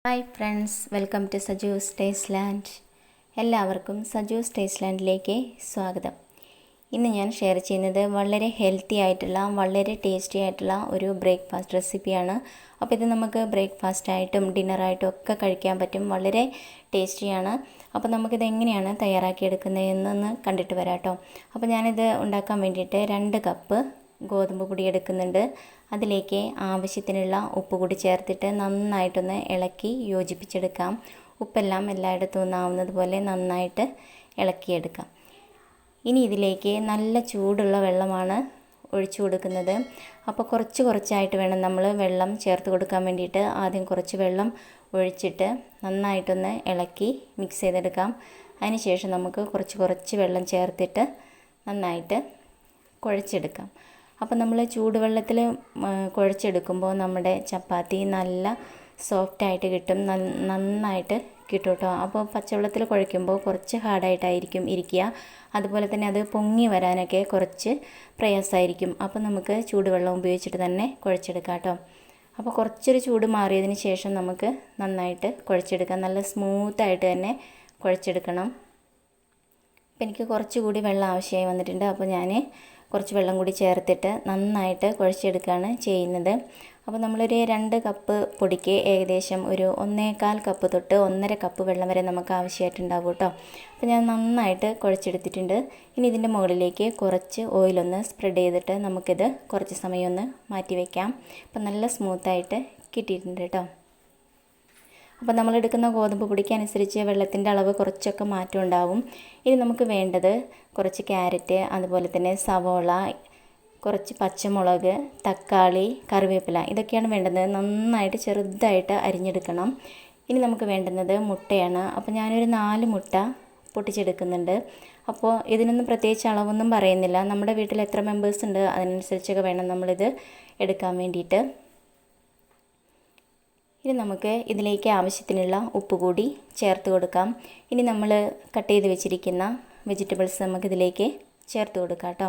Hi friends, welcome to Saju's taste land. എല്ലാവർക്കും Saju's taste ലാൻഡിലേക്ക് സ്വാഗതം. ഇന്ന് ഞാൻ ഷെയർ ചെയ്യുന്നത് വളരെ ഹെൽത്തി ആയിട്ടുള്ള വളരെ ടേസ്റ്റി ആയിട്ടുള്ള ഒരു ബ്രേക്ക്ഫാസ്റ്റ് റെസിപ്പിയാണ്. അപ്പോൾ ഇത് നമുക്ക് ബ്രേക്ക്ഫാസ്റ്റായിട്ടും ഡിന്നറായിട്ടും ഒക്കെ കഴിക്കാൻ പറ്റും. വളരെ ടേസ്റ്റിയാണ്. അപ്പോൾ നമുക്കിത് എങ്ങനെയാണ് തയ്യാറാക്കിയെടുക്കുന്നതെന്നൊന്ന് കണ്ടിട്ട് വരാം കേട്ടോ. അപ്പോൾ ഞാനിത് ഉണ്ടാക്കാൻ വേണ്ടിയിട്ട് 2 കപ്പ് ഗോതമ്പ് പൊടി എടുക്കുന്നുണ്ട്. അതിലേക്ക് ആവശ്യത്തിനുള്ള ഉപ്പ് കൂടി ചേർത്തിട്ട് നന്നായിട്ടൊന്ന് ഇളക്കി യോജിപ്പിച്ചെടുക്കാം. ഉപ്പെല്ലാം എല്ലായിടത്തും ഒന്നാവുന്നത് പോലെ നന്നായിട്ട് ഇളക്കിയെടുക്കാം. ഇനി ഇതിലേക്ക് നല്ല ചൂടുള്ള വെള്ളമാണ് ഒഴിച്ചു കൊടുക്കുന്നത്. അപ്പോൾ കുറച്ചായിട്ട് വേണം നമ്മൾ വെള്ളം ചേർത്ത് കൊടുക്കാൻ വേണ്ടിയിട്ട്. ആദ്യം കുറച്ച് വെള്ളം ഒഴിച്ചിട്ട് നന്നായിട്ടൊന്ന് ഇളക്കി മിക്സ് ചെയ്തെടുക്കാം. അതിനുശേഷം നമുക്ക് കുറച്ച് വെള്ളം ചേർത്തിട്ട് നന്നായിട്ട് കുഴച്ചെടുക്കാം. അപ്പോൾ നമ്മൾ ചൂടുവെള്ളത്തിൽ കുഴച്ചെടുക്കുമ്പോൾ നമ്മുടെ ചപ്പാത്തി നല്ല സോഫ്റ്റായിട്ട് കിട്ടും, നന്നായിട്ട് കിട്ടും കേട്ടോ. അപ്പോൾ പച്ചവെള്ളത്തിൽ കുഴയ്ക്കുമ്പോൾ കുറച്ച് ഹാർഡായിട്ടായിരിക്കും ഇരിക്കുക. അതുപോലെ തന്നെ അത് പൊങ്ങി വരാനൊക്കെ കുറച്ച് പ്രയാസമായിരിക്കും. അപ്പോൾ നമുക്ക് ചൂടുവെള്ളം ഉപയോഗിച്ചിട്ട് തന്നെ കുഴച്ചെടുക്കാം കേട്ടോ. അപ്പോൾ കുറച്ചൊരു ചൂട് മാറിയതിന് ശേഷം നമുക്ക് നന്നായിട്ട് കുഴച്ചെടുക്കാം. നല്ല സ്മൂത്തായിട്ട് തന്നെ കുഴച്ചെടുക്കണം. അപ്പോൾ എനിക്ക് കുറച്ചുകൂടി വെള്ളം ആവശ്യമായി വന്നിട്ടുണ്ട്. അപ്പോൾ ഞാൻ കുറച്ച് വെള്ളം കൂടി ചേർത്തിട്ട് നന്നായിട്ട് കുഴച്ചെടുക്കുകയാണ് ചെയ്യുന്നത്. അപ്പോൾ നമ്മളൊരു 2 കപ്പ് പൊടിക്ക് ഏകദേശം ഒരു 1.25 കപ്പ് തൊട്ട് 1.5 കപ്പ് വെള്ളം വരെ നമുക്ക് ആവശ്യമായിട്ടുണ്ടാകും കേട്ടോ. അപ്പോൾ ഞാൻ നന്നായിട്ട് കുഴച്ചെടുത്തിട്ടുണ്ട്. ഇനി ഇതിൻ്റെ മുകളിലേക്ക് കുറച്ച് ഓയിലൊന്ന് സ്പ്രെഡ് ചെയ്തിട്ട് നമുക്കിത് കുറച്ച് സമയം ഒന്ന് മാറ്റി വയ്ക്കാം. അപ്പോൾ നല്ല സ്മൂത്തായിട്ട് കിട്ടിയിട്ടുണ്ട് കേട്ടോ. അപ്പോൾ നമ്മളെടുക്കുന്ന ഗോതമ്പ് പൊടിക്കനുസരിച്ച് വെള്ളത്തിൻ്റെ അളവ് കുറച്ചൊക്കെ മാറ്റം ഉണ്ടാവും. ഇനി നമുക്ക് വേണ്ടത് കുറച്ച് ക്യാരറ്റ്, അതുപോലെ തന്നെ സവോള, കുറച്ച് പച്ചമുളക്, തക്കാളി, കറിവേപ്പില, ഇതൊക്കെയാണ് വേണ്ടത്. നന്നായിട്ട് ചെറുതായിട്ട് അരിഞ്ഞെടുക്കണം. ഇനി നമുക്ക് വേണ്ടുന്നത് മുട്ടയാണ്. അപ്പോൾ ഞാനൊരു 4 മുട്ട പൊട്ടിച്ചെടുക്കുന്നുണ്ട്. അപ്പോൾ ഇതിനൊന്നും പ്രത്യേകിച്ച് അളവൊന്നും പറയുന്നില്ല. നമ്മുടെ വീട്ടിൽ എത്ര മെമ്പേഴ്സ് ഉണ്ട് അതിനനുസരിച്ചൊക്കെ വേണം നമ്മളിത് എടുക്കാൻ വേണ്ടിയിട്ട്. ഇനി നമുക്ക് ഇതിലേക്ക് ആവശ്യത്തിനുള്ള ഉപ്പ് കൂടി ചേർത്ത് കൊടുക്കാം. ഇനി നമ്മൾ കട്ട് ചെയ്ത് വെച്ചിരിക്കുന്ന വെജിറ്റബിൾസ് നമുക്കിതിലേക്ക് ചേർത്ത് കൊടുക്കാം കേട്ടോ.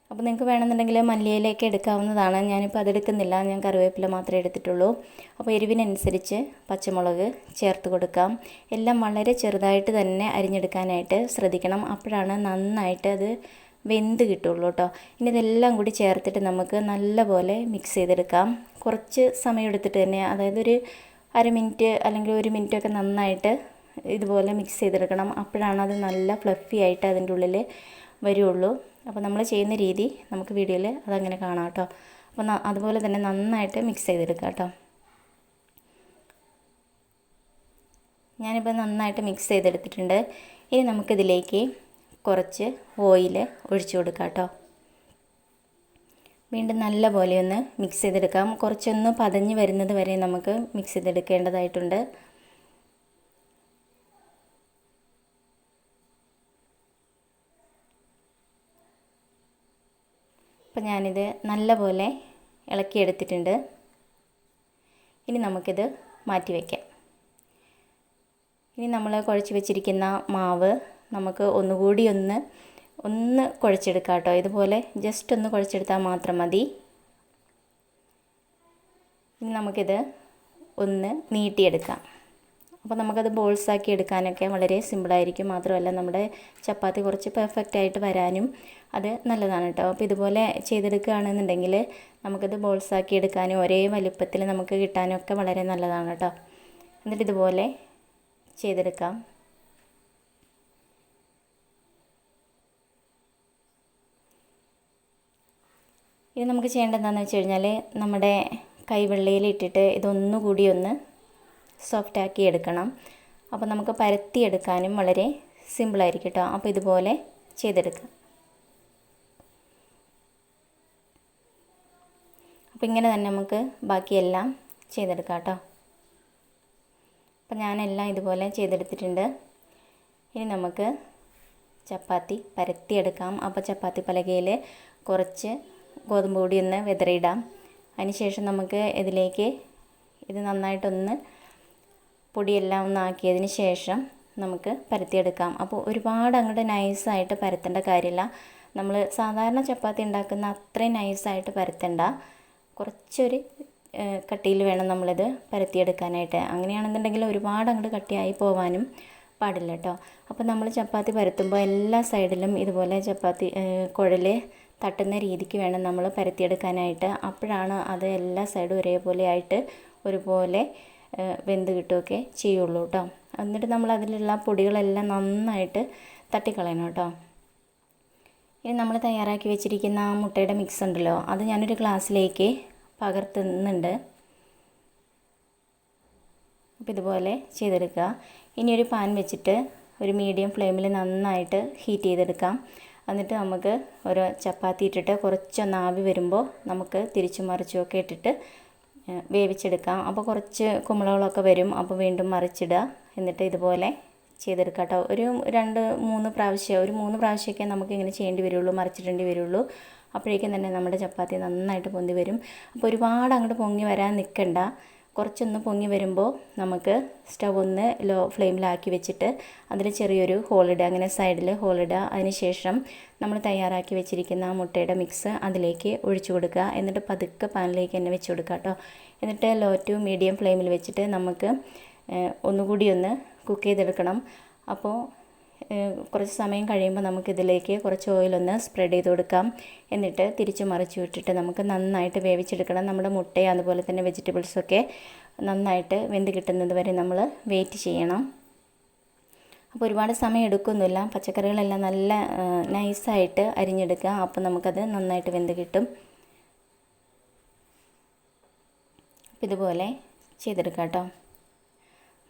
അപ്പോൾ നിങ്ങൾക്ക് വേണമെന്നുണ്ടെങ്കിൽ മല്ലിയിലേക്ക് എടുക്കാവുന്നതാണ്. ഞാനിപ്പോൾ അതെടുക്കുന്നില്ല, ഞാൻ കറിവേപ്പില മാത്രമേ എടുത്തിട്ടുള്ളൂ. അപ്പോൾ എരിവിനനുസരിച്ച് പച്ചമുളക് ചേർത്ത് കൊടുക്കാം. എല്ലാം വളരെ ചെറുതായിട്ട് തന്നെ അരിഞ്ഞെടുക്കാനായിട്ട് ശ്രദ്ധിക്കണം. അപ്പോഴാണ് നന്നായിട്ട് അത് വെന്ത് കിട്ടുള്ളൂ കേട്ടോ. ഇനി ഇതെല്ലാം കൂടി ചേർത്തിട്ട് നമുക്ക് നല്ലപോലെ മിക്സ് ചെയ്തെടുക്കാം. കുറച്ച് സമയം എടുത്തിട്ട് തന്നെ, അതായത് ഒരു 1/2 മിനിറ്റ് അല്ലെങ്കിൽ 1 മിനിറ്റൊക്കെ നന്നായിട്ട് ഇതുപോലെ മിക്സ് ചെയ്തെടുക്കണം. അപ്പോഴാണ് അത് നല്ല ഫ്ലഫി ആയിട്ട് അതിൻ്റെ ഉള്ളിൽ വരുള്ളൂ. അപ്പോൾ നമ്മൾ ചെയ്യുന്ന രീതി നമുക്ക് വീഡിയോയിൽ അതങ്ങനെ കാണാം കേട്ടോ. അപ്പോൾ അതുപോലെ തന്നെ നന്നായിട്ട് മിക്സ് ചെയ്തെടുക്കാം കേട്ടോ. ഞാനിപ്പോൾ നന്നായിട്ട് മിക്സ് ചെയ്തെടുത്തിട്ടുണ്ട്. ഇനി നമുക്കിതിലേക്ക് കുറച്ച് ഓയിൽ ഒഴിച്ചു കൊടുക്കാം കേട്ടോ. വീണ്ടും നല്ല പോലെ ഒന്ന് മിക്സ് ചെയ്തെടുക്കാം. കുറച്ചൊന്ന് പതഞ്ഞ് വരുന്നത് വരെ നമുക്ക് മിക്സ് ചെയ്തെടുക്കേണ്ടതായിട്ടുണ്ട്. അപ്പോൾ ഞാനിത് നല്ല പോലെ ഇളക്കിയെടുത്തിട്ടുണ്ട്. ഇനി നമുക്കിത് മാറ്റി വയ്ക്കാം. ഇനി നമ്മൾ കുഴച്ച് വെച്ചിരിക്കുന്ന മാവ് നമുക്ക് ഒന്നുകൂടി ഒന്ന് കുഴച്ചെടുക്കാം കേട്ടോ. ഇതുപോലെ ജസ്റ്റ് ഒന്ന് കുഴച്ചെടുത്താൽ മാത്രം മതി. ഇനി നമുക്കിത് ഒന്ന് നീട്ടിയെടുക്കാം. അപ്പോൾ നമുക്കത് ബോൾസാക്കി എടുക്കാനൊക്കെ വളരെ സിമ്പിളായിരിക്കും. മാത്രമല്ല നമ്മുടെ ചപ്പാത്തി കുറച്ച് പെർഫെക്റ്റ് ആയിട്ട് വരാനും അത് നല്ലതാണ് കേട്ടോ. അപ്പോൾ ഇതുപോലെ ചെയ്തെടുക്കുകയാണെന്നുണ്ടെങ്കിൽ നമുക്കത് ബോൾസാക്കി എടുക്കാനും ഒരേ വലുപ്പത്തിൽ നമുക്ക് കിട്ടാനും ഒക്കെ വളരെ നല്ലതാണ് കേട്ടോ. എന്നിട്ട് ഇതുപോലെ ചെയ്തെടുക്കാം. ഇനി നമുക്ക് ചെയ്യേണ്ടത് എന്താണെന്ന് വെച്ച് കഴിഞ്ഞാൽ നമ്മുടെ കൈവെള്ളയിൽ ഇട്ടിട്ട് ഇതൊന്നുകൂടി ഒന്ന് സോഫ്റ്റാക്കി എടുക്കണം. അപ്പോൾ നമുക്ക് പരത്തിയെടുക്കാനും വളരെ സിമ്പിളായിരിക്കും കേട്ടോ. അപ്പോൾ ഇതുപോലെ ചെയ്തെടുക്കാം. അപ്പോൾ ഇങ്ങനെ തന്നെ നമുക്ക് ബാക്കിയെല്ലാം ചെയ്തെടുക്കാം കേട്ടോ. അപ്പോൾ ഞാനെല്ലാം ഇതുപോലെ ചെയ്തെടുത്തിട്ടുണ്ട്. ഇനി നമുക്ക് ചപ്പാത്തി പരത്തിയെടുക്കാം. അപ്പോൾ ചപ്പാത്തി പലകയിൽ കുറച്ച് ഗോതമ്പ് പൊടി ഒന്ന് വിതറിയിടാം. അതിനുശേഷം നമുക്ക് ഇതിലേക്ക് ഇത് നന്നായിട്ടൊന്ന് പൊടിയെല്ലാം ഒന്ന് ആക്കിയതിന് ശേഷം നമുക്ക് പരത്തിയെടുക്കാം. അപ്പോൾ ഒരുപാട് അങ്ങോട്ട് നൈസായിട്ട് പരത്തേണ്ട കാര്യമില്ല. നമ്മൾ സാധാരണ ചപ്പാത്തി ഉണ്ടാക്കുന്ന അത്രയും നൈസായിട്ട് പരത്തണ്ട. കുറച്ചൊരു കട്ടിയിൽ വേണം നമ്മളിത് പരത്തിയെടുക്കാനായിട്ട്. അങ്ങനെയാണെന്നുണ്ടെങ്കിൽ ഒരുപാട് അങ്ങോട്ട് കട്ടിയായി പോവാനും പാടില്ല കേട്ടോ. അപ്പോൾ നമ്മൾ ചപ്പാത്തി പരത്തുമ്പോൾ എല്ലാ സൈഡിലും ഇതുപോലെ ചപ്പാത്തി കുഴൽ തട്ടുന്ന രീതിക്ക് വേണം നമ്മൾ പരത്തിയെടുക്കാനായിട്ട്. അപ്പോഴാണ് അത് എല്ലാ സൈഡും ഒരേപോലെ ആയിട്ട് ഒരുപോലെ വെന്ത് കിട്ടുകയൊക്കെ ചെയ്യുള്ളൂ കേട്ടോ. എന്നിട്ട് നമ്മൾ അതിലുള്ള പൊടികളെല്ലാം നന്നായിട്ട് തട്ടിക്കളയണം കേട്ടോ. ഇനി നമ്മൾ തയ്യാറാക്കി വെച്ചിരിക്കുന്ന ആ മുട്ടയുടെ മിക്സ് ഉണ്ടല്ലോ, അത് ഞാനൊരു ഗ്ലാസ്സിലേക്ക് പകർത്തുന്നുണ്ട്. അപ്പോൾ ഇതുപോലെ ചെയ്തെടുക്കുക. ഇനി ഒരു പാൻ വെച്ചിട്ട് ഒരു മീഡിയം ഫ്ലെയിമിൽ നന്നായിട്ട് ഹീറ്റ് ചെയ്തെടുക്കാം. എന്നിട്ട് നമുക്ക് ഒരു ചപ്പാത്തി ഇട്ടിട്ട് കുറച്ചൊന്ന് ആവി വരുമ്പോൾ നമുക്ക് തിരിച്ചും മറിച്ചുമൊക്കെ ഇട്ടിട്ട് വേവിച്ചെടുക്കാം. അപ്പോൾ കുറച്ച് കുമിളകളൊക്കെ വരും. അപ്പോൾ വീണ്ടും മറിച്ചിടുക. എന്നിട്ട് ഇതുപോലെ ചെയ്തെടുക്കാം കേട്ടോ. ഒരു 2-3 പ്രാവശ്യം, ഒരു 3 പ്രാവശ്യമൊക്കെ നമുക്കിങ്ങനെ ചെയ്യേണ്ടി വരുള്ളൂ, മറിച്ചിടേണ്ടി വരുള്ളൂ. അപ്പോഴേക്കും തന്നെ നമ്മുടെ ചപ്പാത്തി നന്നായിട്ട് പൊന്തി വരും. അപ്പോൾ ഒരുപാട് അങ്ങോട്ട് പൊങ്ങി വരാൻ നിൽക്കണ്ട. കുറച്ചൊന്ന് പൊങ്ങി വരുമ്പോൾ നമുക്ക് സ്റ്റവ് ഒന്ന് ലോ ഫ്ലെയിമിലാക്കി വെച്ചിട്ട് അതിൽ ചെറിയൊരു ഹോളിടുക, അങ്ങനെ സൈഡിൽ ഹോളിടുക. അതിന് ശേഷം നമ്മൾ തയ്യാറാക്കി വെച്ചിരിക്കുന്ന ആ മുട്ടയുടെ മിക്സ് അതിലേക്ക് ഒഴിച്ചു കൊടുക്കുക. എന്നിട്ട് പതുക്കെ പാനിലേക്ക് തന്നെ വെച്ച് കൊടുക്കുക കേട്ടോ. എന്നിട്ട് ലോ ടു മീഡിയം ഫ്ലെയിമിൽ വെച്ചിട്ട് നമുക്ക് ഒന്നുകൂടി ഒന്ന് കുക്ക് ചെയ്തെടുക്കണം. അപ്പോൾ കുറച്ച് സമയം കഴിയുമ്പോൾ നമുക്കിതിലേക്ക് കുറച്ച് ഓയിലൊന്ന് സ്പ്രെഡ് ചെയ്ത് കൊടുക്കാം. എന്നിട്ട് തിരിച്ച് മറിച്ച് വിട്ടിട്ട് നമുക്ക് നന്നായിട്ട് വേവിച്ചെടുക്കണം. നമ്മുടെ മുട്ടയും അതുപോലെ തന്നെ വെജിറ്റബിൾസൊക്കെ നന്നായിട്ട് വെന്ത് കിട്ടുന്നത് വരെ നമ്മൾ വെയിറ്റ് ചെയ്യണം. അപ്പോൾ ഒരുപാട് സമയം എടുക്കൊന്നുമില്ല. പച്ചക്കറികളെല്ലാം നല്ല നൈസായിട്ട് അരിഞ്ഞെടുക്കുക. അപ്പോൾ നമുക്കത് നന്നായിട്ട് വെന്ത് കിട്ടും. അപ്പോൾ ഇതുപോലെ ചെയ്തെടുക്കാം കേട്ടോ.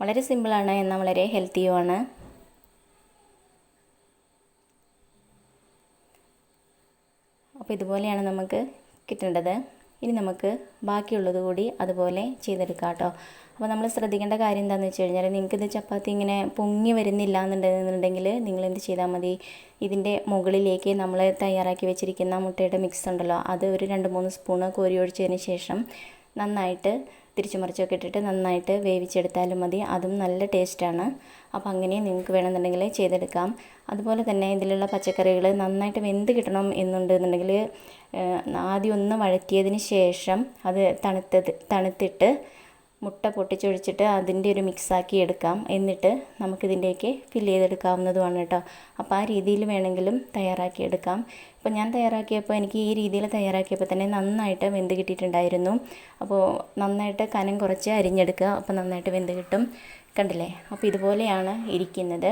വളരെ സിമ്പിളാണ്, എന്നാൽ വളരെ ഹെൽത്തിയുമാണ്. അപ്പോൾ ഇതുപോലെയാണ് നമുക്ക് കിട്ടേണ്ടത്. ഇനി നമുക്ക് ബാക്കിയുള്ളത് കൂടി അതുപോലെ ചെയ്തെടുക്കാം കേട്ടോ. അപ്പോൾ നമ്മൾ ശ്രദ്ധിക്കേണ്ട കാര്യം എന്താണെന്ന് വെച്ച് കഴിഞ്ഞാൽ, നിങ്ങൾക്കിത് ചപ്പാത്തി ഇങ്ങനെ പൊങ്ങി വരുന്നില്ല എന്നുണ്ടെങ്കിൽ നിങ്ങളെന്ത് ചെയ്താൽ മതി, ഇതിൻ്റെ മുകളിലേക്ക് നമ്മൾ തയ്യാറാക്കി വെച്ചിരിക്കുന്ന മുട്ടയുടെ മിക്സ് ഉണ്ടല്ലോ, അത് ഒരു 2-3 സ്പൂണ് കോരി ഒഴിച്ചതിന് ശേഷം നന്നായിട്ട് തിരിച്ചു മറിച്ചൊക്കെ ഇട്ടിട്ട് നന്നായിട്ട് വേവിച്ചെടുത്താലും മതി. അതും നല്ല ടേസ്റ്റാണ്. അപ്പോൾ അങ്ങനെ നിങ്ങൾക്ക് വേണമെന്നുണ്ടെങ്കിൽ ചെയ്തെടുക്കാം. അതുപോലെ തന്നെ ഇതിലുള്ള പച്ചക്കറികൾ നന്നായിട്ട് വെന്ത് കിട്ടണം എന്നുണ്ടെന്നുണ്ടെങ്കിൽ ആദ്യം ഒന്ന് വഴറ്റിയതിന് ശേഷം അത് തണുത്തിട്ട് മുട്ട പൊട്ടിച്ചൊഴിച്ചിട്ട് അതിൻ്റെ ഒരു മിക്സാക്കി എടുക്കാം. എന്നിട്ട് നമുക്കിതിൻ്റെയൊക്കെ ഫില്ല് ചെയ്തെടുക്കാവുന്നതുമാണ് കേട്ടോ. അപ്പോൾ ആ രീതിയിൽ വേണമെങ്കിലും തയ്യാറാക്കിയെടുക്കാം. ഇപ്പോൾ ഞാൻ തയ്യാറാക്കിയപ്പോൾ എനിക്ക് ഈ രീതിയിൽ തയ്യാറാക്കിയപ്പോൾ തന്നെ നന്നായിട്ട് വെന്ത് കിട്ടിയിട്ടുണ്ടായിരുന്നു. അപ്പോൾ നന്നായിട്ട് കനം കുറച്ച് അരിഞ്ഞെടുക്കുക. അപ്പോൾ നന്നായിട്ട് വെന്ത് കിട്ടും. കണ്ടില്ലേ? അപ്പോൾ ഇതുപോലെയാണ് ഇരിക്കുന്നത്.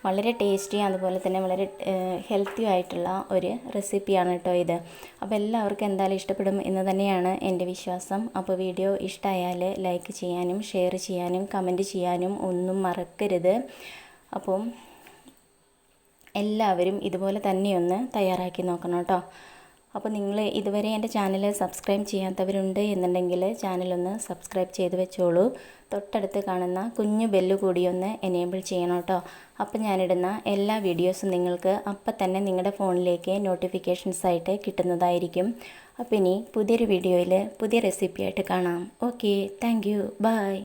വളരെ ടേസ്റ്റി അതുപോലെ തന്നെ വളരെ ഹെൽത്തി ആയിട്ടുള്ള ഒരു റെസിപ്പിയാണ് കേട്ടോ ഇത്. അപ്പോൾ എല്ലാവർക്കും എന്തായാലും ഇഷ്ടപ്പെടും എന്ന് തന്നെയാണ് എൻ്റെ വിശ്വാസം. അപ്പോൾ വീഡിയോ ഇഷ്ടമായാൽ ലൈക്ക് ചെയ്യാനും ഷെയർ ചെയ്യാനും കമൻറ്റ് ചെയ്യാനും ഒന്നും മറക്കരുത്. അപ്പം എല്ലാവരും ഇതുപോലെ തന്നെയൊന്ന് തയ്യാറാക്കി നോക്കണം കേട്ടോ. അപ്പോൾ നിങ്ങൾ ഇതുവരെ എൻ്റെ ചാനൽ സബ്സ്ക്രൈബ് ചെയ്യാത്തവരുണ്ട് എന്നുണ്ടെങ്കിൽ ചാനലൊന്ന് സബ്സ്ക്രൈബ് ചെയ്ത് വെച്ചോളൂ. തൊട്ടടുത്ത് കാണുന്ന കുഞ്ഞു ബെല്ല് കൂടി ഒന്ന് എനേബിൾ ചെയ്യണം കേട്ടോ. അപ്പോൾ ഞാനിടുന്ന എല്ലാ വീഡിയോസും നിങ്ങൾക്ക് അപ്പം തന്നെ നിങ്ങളുടെ ഫോണിലേക്ക് നോട്ടിഫിക്കേഷൻസ് ആയിട്ട് കിട്ടുന്നതായിരിക്കും. അപ്പോൾ ഇനി പുതിയൊരു വീഡിയോയിൽ പുതിയ റെസിപ്പിയായിട്ട് കാണാം. Okay, thank you, by.